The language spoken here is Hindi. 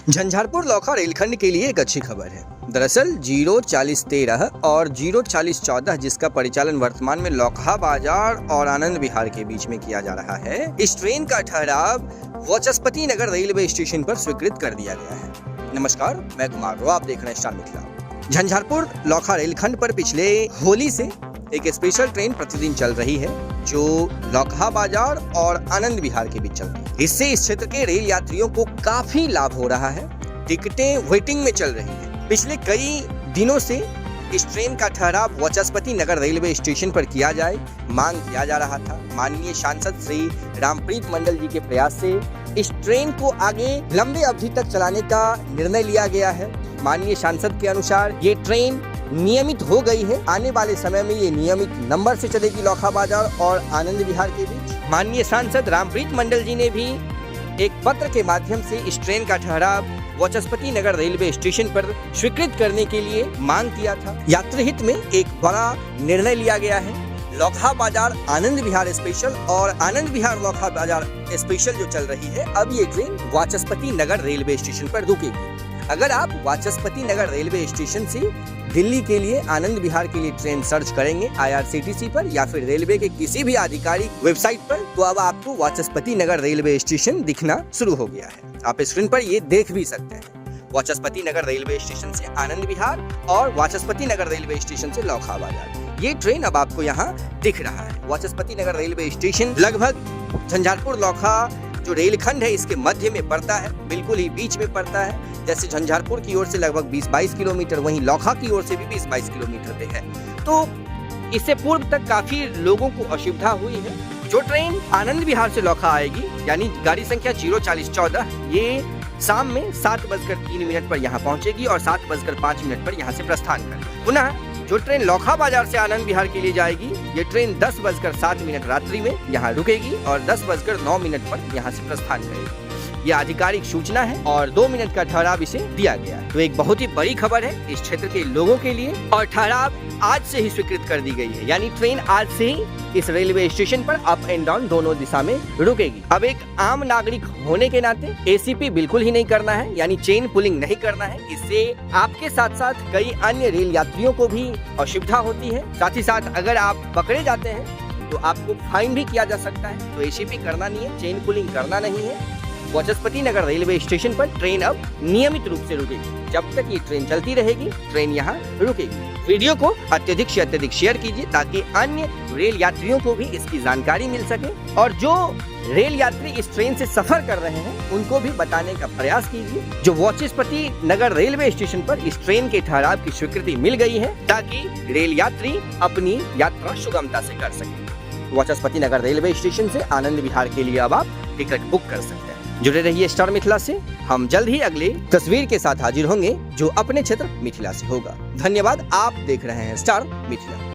झंझारपुर लौखा रेलखंड के लिए एक अच्छी खबर है। दरअसल 04013 और 04014 जिसका परिचालन वर्तमान में लौखा बाजार और आनंद विहार के बीच में किया जा रहा है, इस ट्रेन का ठहराव वाचस्पति नगर रेलवे स्टेशन पर स्वीकृत कर दिया गया है। नमस्कार, मैं कुमार राव, आप देख रहे हैं स्टार मिथिला। झंझारपुर लौखा रेलखंड पर पिछले होली से एक स्पेशल ट्रेन प्रतिदिन चल रही है जो लौखा बाजार और आनंद विहार के बीच चल रही है। इससे इस क्षेत्र के रेल यात्रियों को काफी लाभ हो रहा है। टिकटें वेटिंग में चल रही हैं। पिछले कई दिनों से इस ट्रेन का ठहराव वाचस्पति नगर रेलवे स्टेशन पर किया जाए, मांग किया जा रहा था। माननीय सांसद श्री रामप्रीत मंडल जी के प्रयास से इस ट्रेन को आगे लंबे अवधि तक चलाने का निर्णय लिया गया है। माननीय सांसद के अनुसार ये ट्रेन नियमित हो गई है। आने वाले समय में ये नियमित नंबर से चलेगी लौखा बाजार और आनंद विहार के बीच। माननीय सांसद रामप्रीत मंडल जी ने भी एक पत्र के माध्यम से इस ट्रेन का ठहराव वाचस्पति नगर रेलवे स्टेशन पर स्वीकृत करने के लिए मांग किया था। यात्री हित में एक बड़ा निर्णय लिया गया है। लौखा बाजार आनंद विहार स्पेशल और आनंद विहार लौखा बाजार स्पेशल जो चल रही है, अब ये ट्रेन वाचस्पति नगर रेलवे स्टेशन पर रुकेगी। अगर आप वाचस्पति नगर रेलवे स्टेशन से दिल्ली के लिए, आनंद विहार के लिए ट्रेन सर्च करेंगे IRCTC पर या फिर रेलवे के किसी भी आधिकारिक वेबसाइट पर, तो अब आपको वाचस्पति नगर रेलवे स्टेशन दिखना शुरू हो गया है। आप स्क्रीन पर ये देख भी सकते हैं। वाचस्पति नगर रेलवे स्टेशन से आनंद विहार और वाचस्पति नगर रेलवे स्टेशन से लौखा बाजार, ये ट्रेन अब आपको यहाँ दिख रहा है। वाचस्पति नगर रेलवे स्टेशन लगभग झंझारपुर लौखा जो रेलखंड है इसके मध्य में पड़ता है, बिल्कुल ही बीच में पड़ता है। जैसे झंझारपुर की ओर से लगभग 20-22 किलोमीटर, वहीं लौखा की ओर से भी 20-22 किलोमीटर पे है। तो इससे पूर्व तक काफी लोगों को असुविधा हुई है। जो ट्रेन आनंद विहार से लौखा आएगी, यानी गाड़ी संख्या 04014, ये शाम में 7:03 पर यहाँ पहुँचेगी और 7:05 पर यहाँ से प्रस्थान करेगी। पुनः जो ट्रेन लौखा बाजार से आनंद विहार के लिए जाएगी, ये ट्रेन 10:07 रात्रि में यहाँ रुकेगी और 10:09 पर यहाँ से प्रस्थान करेगी। ये आधिकारिक सूचना है और 2 मिनट का ठहराव इसे दिया गया है। तो एक बहुत ही बड़ी खबर है इस क्षेत्र के लोगों के लिए, और ठहराव आज से ही स्वीकृत कर दी गई है। यानी ट्रेन आज से ही इस रेलवे स्टेशन पर अप एंड डाउन दोनों दिशा में रुकेगी। अब एक आम नागरिक होने के नाते ACP बिल्कुल ही नहीं करना है, यानी चेन पुलिंग नहीं करना है। इससे आपके साथ साथ कई अन्य रेल यात्रियों को भी असुविधा होती है। साथ ही साथ अगर आप पकड़े जाते हैं तो आपको फाइन भी किया जा सकता है। तो ACP करना नहीं है, चेन पुलिंग करना नहीं है। वाचस्पति नगर रेलवे स्टेशन पर ट्रेन अब नियमित रूप से रुकेगी। जब तक ये ट्रेन चलती रहेगी, ट्रेन यहाँ रुकेगी। वीडियो को अत्यधिक से अत्यधिक शेयर कीजिए ताकि अन्य रेल यात्रियों को भी इसकी जानकारी मिल सके, और जो रेल यात्री इस ट्रेन से सफर कर रहे हैं उनको भी बताने का प्रयास कीजिए। जो वाचस्पति नगर रेलवे स्टेशन पर इस ट्रेन के ठहराव की स्वीकृति मिल गई है, ताकि रेल यात्री अपनी यात्रा सुगमता से कर सके। वाचस्पति नगर रेलवे स्टेशन से आनंद विहार के लिए अब आप टिकट बुक कर सकते हैं। जुड़े रहिए स्टार मिथिला से। हम जल्द ही अगले तस्वीर के साथ हाजिर होंगे जो अपने क्षेत्र मिथिला से होगा। धन्यवाद। आप देख रहे हैं स्टार मिथिला।